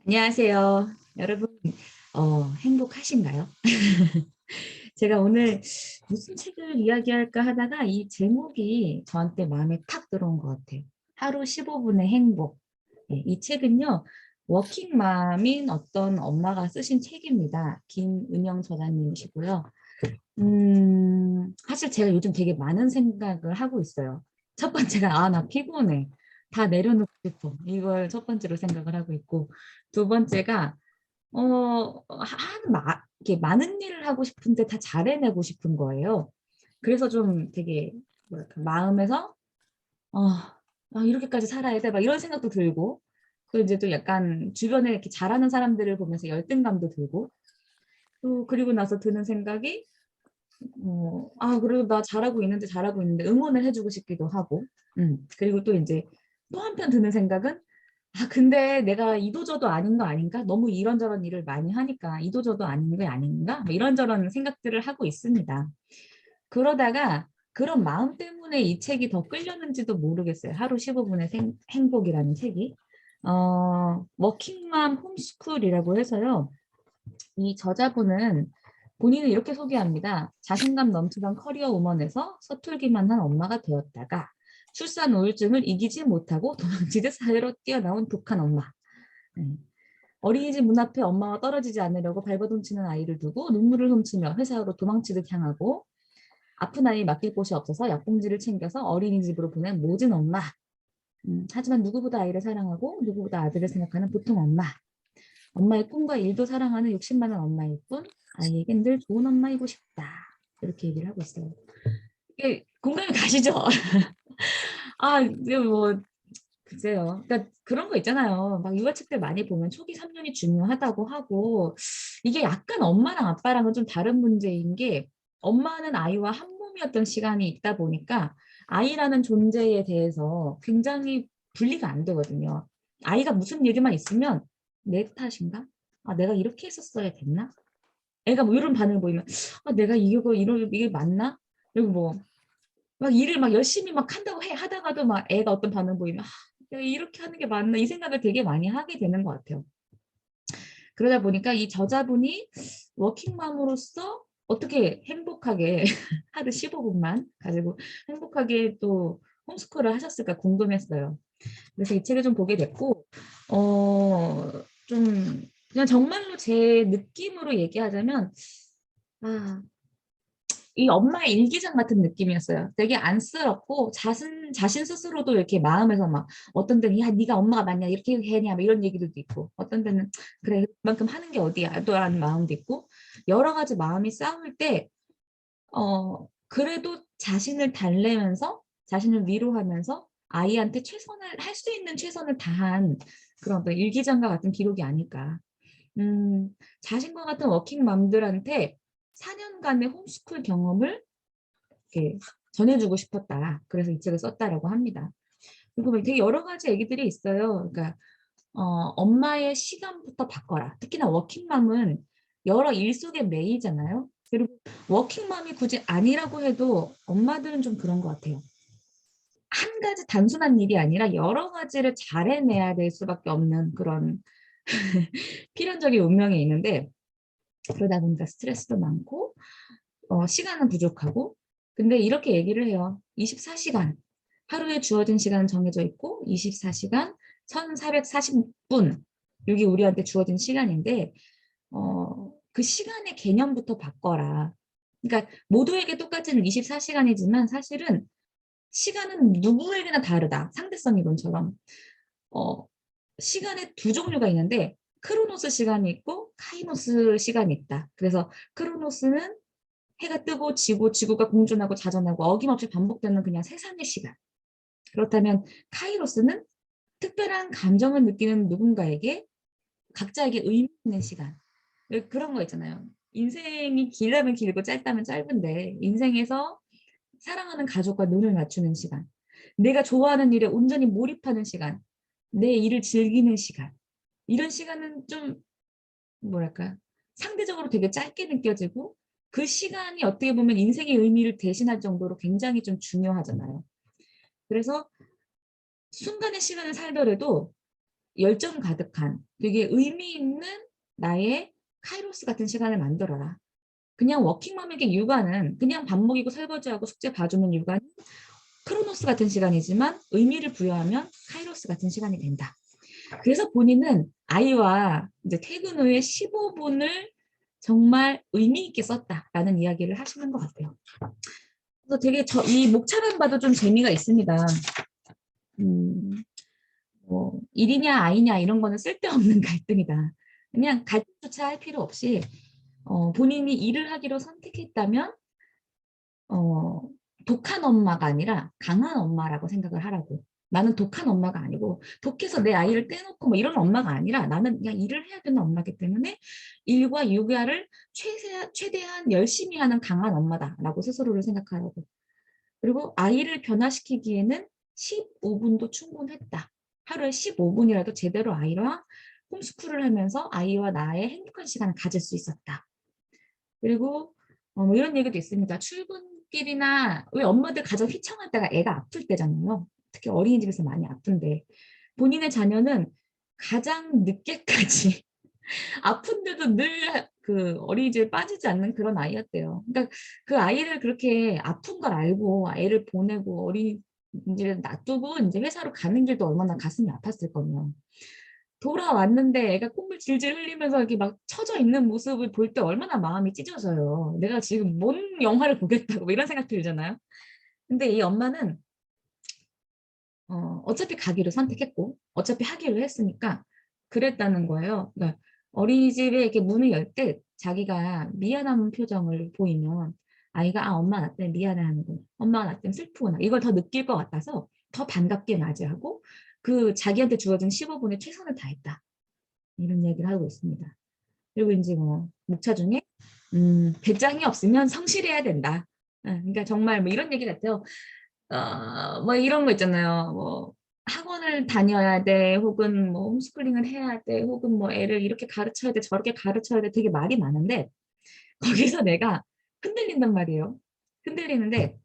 안녕하세요. 여러분, 행복하신가요? 제가 오늘 무슨 책을 이야기할까 하다가 이 제목이 저한테 마음에 탁 들어온 것 같아요. 하루 15분의 행복. 네, 이 책은요, 워킹맘인 어떤 엄마가 쓰신 책입니다. 김은영 저자님이시고요. 사실 제가 요즘 되게 많은 생각을 하고 있어요. 첫 번째가, 나 피곤해. 다 내려놓고 싶어. 이걸 첫 번째로 생각을 하고 있고, 두 번째가, 이렇게 많은 일을 하고 싶은데 다 잘해내고 싶은 거예요. 그래서 좀 되게, 뭐랄까, 마음에서, 이렇게까지 살아야 돼. 막 이런 생각도 들고, 또 이제 또 약간 주변에 이렇게 잘하는 사람들을 보면서 열등감도 들고, 또 그리고 나서 드는 생각이, 그래도 나 잘하고 있는데 응원을 해주고 싶기도 하고, 그리고 또 이제 또 한편 드는 생각은, 근데 내가 이도저도 아닌 거 아닌가? 너무 이런저런 일을 많이 하니까 이도저도 아닌 게 아닌가? 뭐 이런저런 생각들을 하고 있습니다. 그러다가 그런 마음 때문에 이 책이 더 끌렸는지도 모르겠어요. 하루 15분의 행복이라는 책이. 워킹맘 홈스쿨이라고 해서요. 이 저자분은 본인을 이렇게 소개합니다. 자신감 넘치던 커리어 우먼에서 서툴기만 한 엄마가 되었다가 출산 우울증을 이기지 못하고 도망치듯 사회로 뛰어나온 독한 엄마. 음. 어린이집 문 앞에 엄마와 떨어지지 않으려고 발버둥치는 아이를 두고 눈물을 훔치며 회사로 도망치듯 향하고 아픈 아이 맡길 곳이 없어서 약봉지를 챙겨서 어린이집으로 보낸 모진 엄마. 하지만 누구보다 아이를 사랑하고 누구보다 아들을 생각하는 보통 엄마. 엄마의 꿈과 일도 사랑하는 욕심 많은 엄마일 뿐 아이에겐 늘 좋은 엄마이고 싶다. 이렇게 얘기를 하고 있어요. 이게 공감이 가시죠? 이게 뭐 글쎄요. 그러니까 그런 거 있잖아요. 막 육아책들 많이 보면 초기 3년이 중요하다고 하고 이게 약간 엄마랑 아빠랑은 좀 다른 문제인 게 엄마는 아이와 한 몸이었던 시간이 있다 보니까 아이라는 존재에 대해서 굉장히 분리가 안 되거든요. 아이가 무슨 얘기만 있으면 내 탓인가? 내가 이렇게 했었어야 됐나? 애가 뭐 이런 반응을 보이면 내가 이게 맞나? 그리고 뭐 막 일을 막 열심히 막 한다고 하다가도 막 애가 어떤 반응 보이면 내가 이렇게 하는 게 맞나 이 생각을 되게 많이 하게 되는 것 같아요. 그러다 보니까 이 저자분이 워킹맘으로서 어떻게 행복하게 하루 15분만 가지고 행복하게 또 홈스쿨을 하셨을까 궁금했어요. 그래서 이 책을 좀 보게 됐고 좀 그냥 정말로 제 느낌으로 얘기하자면 이 엄마의 일기장 같은 느낌이었어요. 되게 안쓰럽고 자신 스스로도 이렇게 마음에서 막 어떤 때는 야 네가 엄마가 맞냐 이렇게 해냐 막 이런 얘기들도 있고 어떤 때는 그래 그만큼 하는 게 어디야 또라는 마음도 있고 여러 가지 마음이 싸울 때 그래도 자신을 달래면서 자신을 위로하면서 아이한테 최선을 할 수 있는 최선을 다한 그런 어떤 일기장과 같은 기록이 아닐까. 자신과 같은 워킹맘들한테 4년간의 홈스쿨 경험을 이렇게 전해주고 싶었다. 그래서 이 책을 썼다라고 합니다. 그리고 되게 여러 가지 얘기들이 있어요. 그러니까 엄마의 시간부터 바꿔라. 특히나 워킹맘은 여러 일 속에 매이잖아요. 그리고 워킹맘이 굳이 아니라고 해도 엄마들은 좀 그런 것 같아요. 한 가지 단순한 일이 아니라 여러 가지를 잘 해내야 될 수밖에 없는 그런 필연적인 운명이 있는데 그러다 보니까 스트레스도 많고 시간은 부족하고 근데 이렇게 얘기를 해요. 24시간 하루에 주어진 시간은 정해져 있고 24시간 1440분 여기 우리한테 주어진 시간인데 그 시간의 개념부터 바꿔라. 그러니까 모두에게 똑같은 24시간이지만 사실은 시간은 누구에게나 다르다. 상대성 이론처럼. 시간에 두 종류가 있는데 크로노스 시간이 있고 카이노스 시간이 있다. 그래서 크로노스는 해가 뜨고 지고 지구가 공존하고 자전하고 어김없이 반복되는 그냥 세상의 시간. 그렇다면 카이로스는 특별한 감정을 느끼는 누군가에게 각자에게 의미 있는 시간. 그런 거 있잖아요. 인생이 길다면 길고 짧다면 짧은데 인생에서 사랑하는 가족과 눈을 맞추는 시간. 내가 좋아하는 일에 온전히 몰입하는 시간. 내 일을 즐기는 시간. 이런 시간은 좀 뭐랄까 상대적으로 되게 짧게 느껴지고 그 시간이 어떻게 보면 인생의 의미를 대신할 정도로 굉장히 좀 중요하잖아요. 그래서 순간의 시간을 살더라도 열정 가득한 되게 의미 있는 나의 카이로스 같은 시간을 만들어라. 그냥 워킹맘에게 육아는 그냥 밥 먹이고 설거지하고 숙제 봐주는 육아는 크로노스 같은 시간이지만 의미를 부여하면 카이로스 같은 시간이 된다. 그래서 본인은 아이와 이제 퇴근 후에 15분을 정말 의미 있게 썼다라는 이야기를 하시는 것 같아요. 그래서 되게 이 목차만 봐도 좀 재미가 있습니다. 뭐 일이냐 아이냐 이런 거는 쓸데없는 갈등이다. 그냥 갈등조차 할 필요 없이 본인이 일을 하기로 선택했다면 독한 엄마가 아니라 강한 엄마라고 생각을 하라고. 나는 독한 엄마가 아니고 독해서 내 아이를 떼놓고 뭐 이런 엄마가 아니라 나는 그냥 일을 해야 되는 엄마이기 때문에 일과 육아를 최대한 열심히 하는 강한 엄마다라고 스스로를 생각하라고. 그리고 아이를 변화시키기에는 15분도 충분했다. 하루에 15분이라도 제대로 아이와 홈스쿨을 하면서 아이와 나의 행복한 시간을 가질 수 있었다. 그리고 뭐 이런 얘기도 있습니다. 출근길이나 왜 엄마들 가장 휘청할 때가 애가 아플 때잖아요. 특히 어린이집에서 많이 아픈데 본인의 자녀는 가장 늦게까지 아픈데도 늘 그 어린이집에 빠지지 않는 그런 아이였대요. 그러니까 그 아이를 그렇게 아픈 걸 알고 애를 보내고 어린이집에 놔두고 이제 회사로 가는 길도 얼마나 가슴이 아팠을 거며. 돌아왔는데 애가 콧물 질질 흘리면서 이렇게 막 처져 있는 모습을 볼 때 얼마나 마음이 찢어져요. 내가 지금 뭔 영화를 보겠다고 이런 생각 들잖아요. 근데 이 엄마는 어차피 가기로 선택했고 어차피 하기로 했으니까 그랬다는 거예요. 그러니까 어린이집에 이렇게 문을 열 때 자기가 미안한 표정을 보이면 아이가 엄마 나 때문에 미안해하는구나. 엄마가 나 때문에 슬프구나. 이걸 더 느낄 것 같아서 더 반갑게 맞이하고 그 자기한테 주어진 15분의 최선을 다했다. 이런 얘기를 하고 있습니다. 그리고 이제 뭐 목차 중에 배짱이 없으면 성실해야 된다. 그러니까 정말 뭐 이런 얘기 같아요. 뭐 이런 거 있잖아요. 뭐 학원을 다녀야 돼, 혹은 뭐 홈스쿨링을 해야 돼, 혹은 뭐 애를 이렇게 가르쳐야 돼, 저렇게 가르쳐야 돼, 되게 말이 많은데 거기서 내가 흔들린단 말이에요. 흔들리는데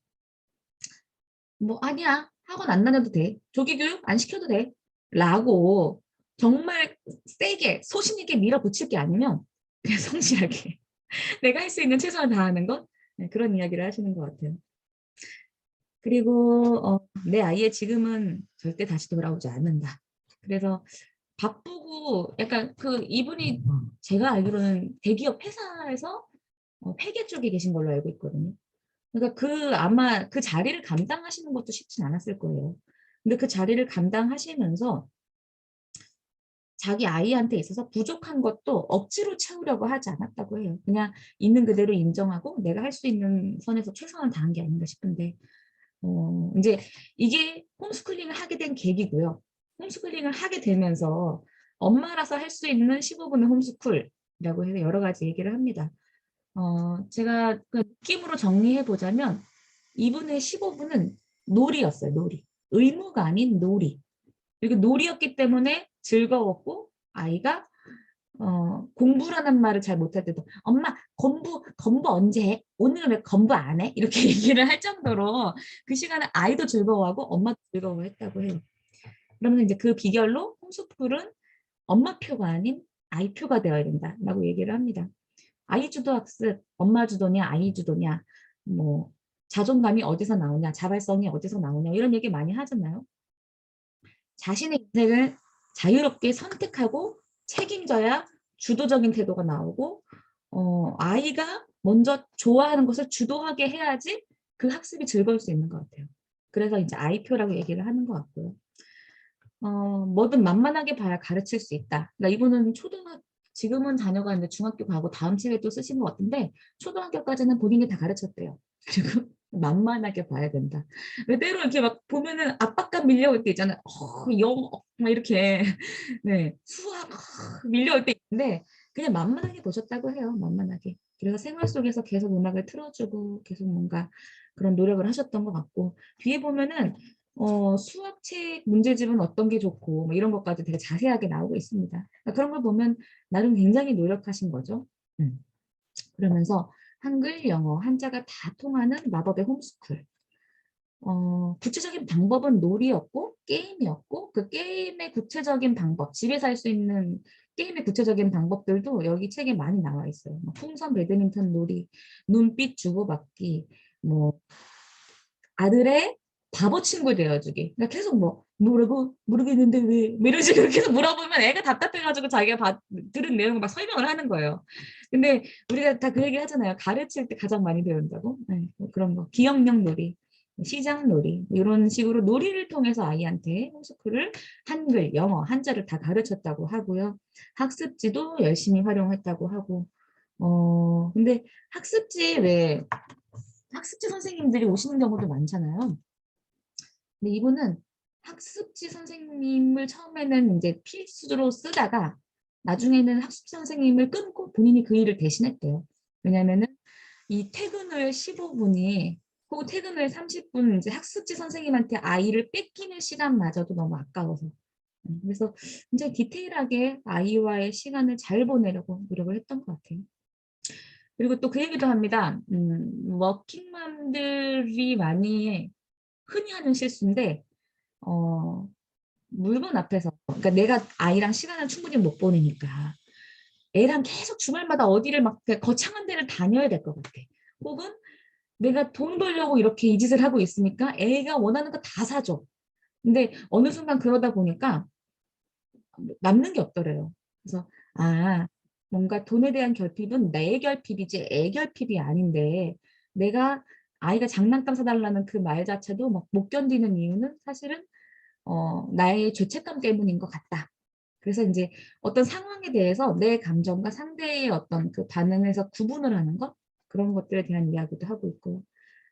뭐 아니야, 학원 안 다녀도 돼, 조기교육 안 시켜도 돼, 라고 정말 세게 소신 있게 밀어붙일 게 아니면 그냥 성실하게 내가 할 수 있는 최선을 다하는 것, 그런 이야기를 하시는 것 같아요. 그리고 내 아이의 지금은 절대 다시 돌아오지 않는다. 그래서 바쁘고 약간 그 이분이 제가 알기로는 대기업 회사에서 회계 쪽에 계신 걸로 알고 있거든요. 그러니까 아마 그 자리를 감당하시는 것도 쉽진 않았을 거예요. 근데 그 자리를 감당하시면서 자기 아이한테 있어서 부족한 것도 억지로 채우려고 하지 않았다고 해요. 그냥 있는 그대로 인정하고 내가 할 수 있는 선에서 최선을 다한 게 아닌가 싶은데 이제 이게 홈스쿨링을 하게 된 계기고요. 홈스쿨링을 하게 되면서 엄마라서 할 수 있는 15분의 홈스쿨이라고 해서 여러 가지 얘기를 합니다. 제가 그 느낌으로 정리해 보자면 이분의 15분은 놀이였어요. 놀이. 의무가 아닌 놀이. 그리고 놀이였기 때문에 즐거웠고 아이가 공부라는 말을 잘 못할 때도 엄마 공부 언제 해? 오늘은 왜 공부 안 해? 이렇게 얘기를 할 정도로 그 시간에 아이도 즐거워하고 엄마도 즐거워했다고 해요. 그러면 이제 그 비결로 홈스쿨은 엄마표가 아닌 아이표가 되어야 된다라고 얘기를 합니다. 아이 주도 학습, 엄마 주도냐 아이 주도냐, 뭐 자존감이 어디서 나오냐, 자발성이 어디서 나오냐 이런 얘기 많이 하잖아요. 자신의 인생을 자유롭게 선택하고 책임져야 주도적인 태도가 나오고 아이가 먼저 좋아하는 것을 주도하게 해야지 그 학습이 즐거울 수 있는 것 같아요. 그래서 이제 아이표라고 얘기를 하는 것 같고요. 뭐든 만만하게 봐야 가르칠 수 있다. 그러니까 이분은 지금은 자녀가 이제 중학교 가고 다음 책에 또 쓰신 것 같은데 초등학교까지는 본인이 다 가르쳤대요. 그리고 만만하게 봐야 된다. 때로 이렇게 막 보면은 압박감 밀려올 때 있잖아요. 영어 막 이렇게 네 수학 밀려올 때 있는데 그냥 만만하게 보셨다고 해요. 만만하게. 그래서 생활 속에서 계속 음악을 틀어주고 계속 뭔가 그런 노력을 하셨던 것 같고 뒤에 보면은 수학책 문제집은 어떤 게 좋고 뭐 이런 것까지 되게 자세하게 나오고 있습니다. 그러니까 그런 걸 보면 나름 굉장히 노력하신 거죠. 그러면서 한글, 영어, 한자가 다 통하는 마법의 홈스쿨. 구체적인 방법은 놀이였고 게임이었고 그 게임의 구체적인 방법, 집에서 할 수 있는 게임의 구체적인 방법들도 여기 책에 많이 나와 있어요. 뭐 풍선 배드민턴 놀이, 눈빛 주고받기, 뭐 아들의 바보 친구 되어주기. 그러니까 계속 뭐 뭐라고 모르겠는데 왜 이런 식으로 계속 물어보면 애가 답답해가지고 자기가 들은 내용을 막 설명을 하는 거예요. 근데 우리가 다 그 얘기 하잖아요. 가르칠 때 가장 많이 배운다고. 네, 뭐 그런 거 기억력 놀이, 시장 놀이 이런 식으로 놀이를 통해서 아이한테 홈스쿨을 한글, 영어, 한자를 다 가르쳤다고 하고요. 학습지도 열심히 활용했다고 하고. 근데 학습지 왜 학습지 선생님들이 오시는 경우도 많잖아요. 근데 이분은 학습지 선생님을 처음에는 이제 필수로 쓰다가 나중에는 학습지 선생님을 끊고 본인이 그 일을 대신했대요. 왜냐면은 이 퇴근을 15분이 혹은 퇴근을 30분 이제 학습지 선생님한테 아이를 뺏기는 시간마저도 너무 아까워서. 그래서 굉장히 디테일하게 아이와의 시간을 잘 보내려고 노력을 했던 것 같아요. 그리고 또 그 얘기도 합니다. 워킹맘들이 많이 흔히 하는 실수인데 어, 물건 앞에서 그러니까 내가 아이랑 시간을 충분히 못 보내니까 애랑 계속 주말마다 어디를 막 거창한 데를 다녀야 될 것 같아. 혹은 내가 돈 벌려고 이렇게 이 짓을 하고 있으니까 애가 원하는 거 다 사줘. 근데 어느 순간 그러다 보니까 남는 게 없더래요. 그래서 뭔가 돈에 대한 결핍은 내 결핍이지 애 결핍이 아닌데 내가 아이가 장난감 사달라는 그 말 자체도 막 못 견디는 이유는 사실은 나의 죄책감 때문인 것 같다. 그래서 이제 어떤 상황에 대해서 내 감정과 상대의 어떤 그 반응에서 구분을 하는 것 그런 것들에 대한 이야기도 하고 있고요.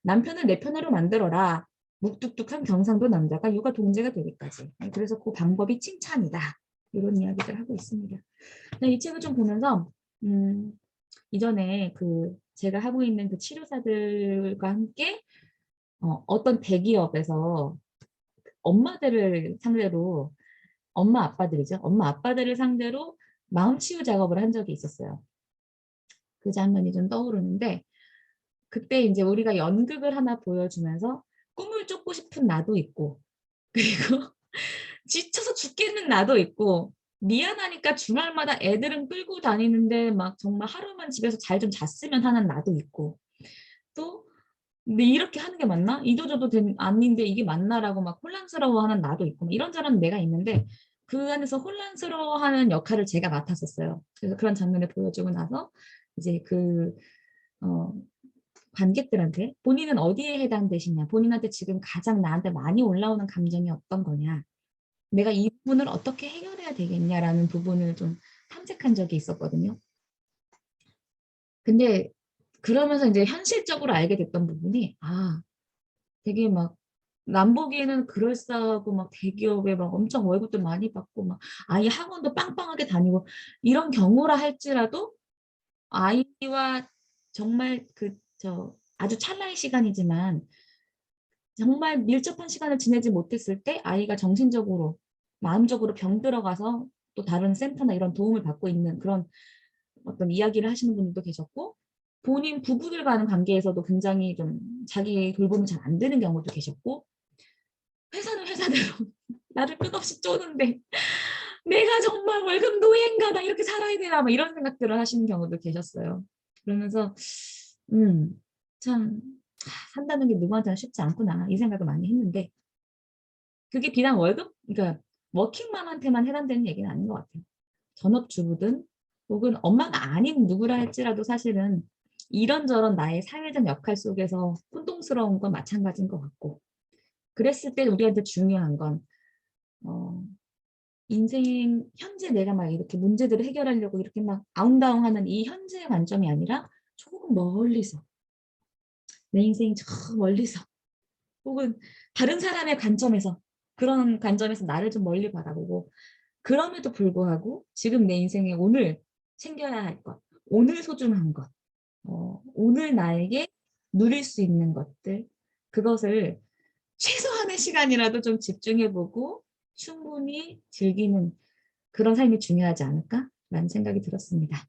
남편을 내 편으로 만들어라. 묵뚝뚝한 경상도 남자가 육아 동지가 되기까지. 그래서 그 방법이 칭찬이다. 이런 이야기를 하고 있습니다. 이 책을 좀 보면서 이전에 그 제가 하고 있는 그 치료사들과 함께 어떤 대기업에서 엄마들을 상대로 엄마 아빠들이죠. 엄마 아빠들을 상대로 마음 치유 작업을 한 적이 있었어요. 그 장면이 좀 떠오르는데 그때 이제 우리가 연극을 하나 보여주면서 꿈을 쫓고 싶은 나도 있고 그리고 지쳐서 죽겠는 나도 있고 미안하니까 주말마다 애들은 끌고 다니는데 막 정말 하루만 집에서 잘 좀 잤으면 하는 나도 있고 또 근데 이렇게 하는 게 맞나? 이도저도 아닌데 이게 맞나라고 막 혼란스러워하는 나도 있고 이런저런 내가 있는데 그 안에서 혼란스러워하는 역할을 제가 맡았었어요. 그래서 그런 장면을 보여주고 나서 이제 그 어, 관객들한테 본인은 어디에 해당되시냐, 본인한테 지금 가장 나한테 많이 올라오는 감정이 어떤 거냐, 내가 이 부분을 어떻게 해결해야 되겠냐라는 부분을 좀 탐색한 적이 있었거든요. 근데 그러면서 이제 현실적으로 알게 됐던 부분이 되게 막 남 보기에는 그럴싸하고 막 대기업에 막 엄청 월급도 많이 받고 막 아이 학원도 빵빵하게 다니고 이런 경우라 할지라도 아이와 정말 아주 찰나의 시간이지만 정말 밀접한 시간을 지내지 못했을 때 아이가 정신적으로 마음적으로 병들어가서 또 다른 센터나 이런 도움을 받고 있는 그런 어떤 이야기를 하시는 분들도 계셨고 본인 부부들과는 관계에서도 굉장히 좀 자기 돌봄이 잘 안 되는 경우도 계셨고 회사는 회사대로 나를 끝없이 쪼는데 내가 정말 월급 노예인가 나 이렇게 살아야 되나 막 이런 생각들을 하시는 경우도 계셨어요. 그러면서 참 산다는 게 누구한테나 쉽지 않구나 이 생각을 많이 했는데 그게 비단 월급 그러니까 워킹맘한테만 해당되는 얘기는 아닌 것 같아요. 전업주부든 혹은 엄마가 아닌 누구라 할지라도 사실은 이런저런 나의 사회적 역할 속에서 혼동스러운 건 마찬가지인 것 같고 그랬을 때 우리한테 중요한 건 어, 인생 현재 내가 막 이렇게 문제들을 해결하려고 이렇게 막 아웅다웅하는 이 현재의 관점이 아니라 조금 멀리서 내 인생이 저 멀리서 혹은 다른 사람의 관점에서 그런 관점에서 나를 좀 멀리 바라보고 그럼에도 불구하고 지금 내 인생에 오늘 챙겨야 할 것, 오늘 소중한 것, 오늘 나에게 누릴 수 있는 것들 그것을 최소한의 시간이라도 좀 집중해보고 충분히 즐기는 그런 삶이 중요하지 않을까라는 생각이 들었습니다.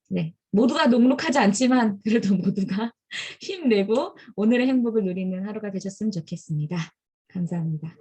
네. 모두가 녹록하지 않지만 그래도 모두가 힘내고 오늘의 행복을 누리는 하루가 되셨으면 좋겠습니다. 감사합니다.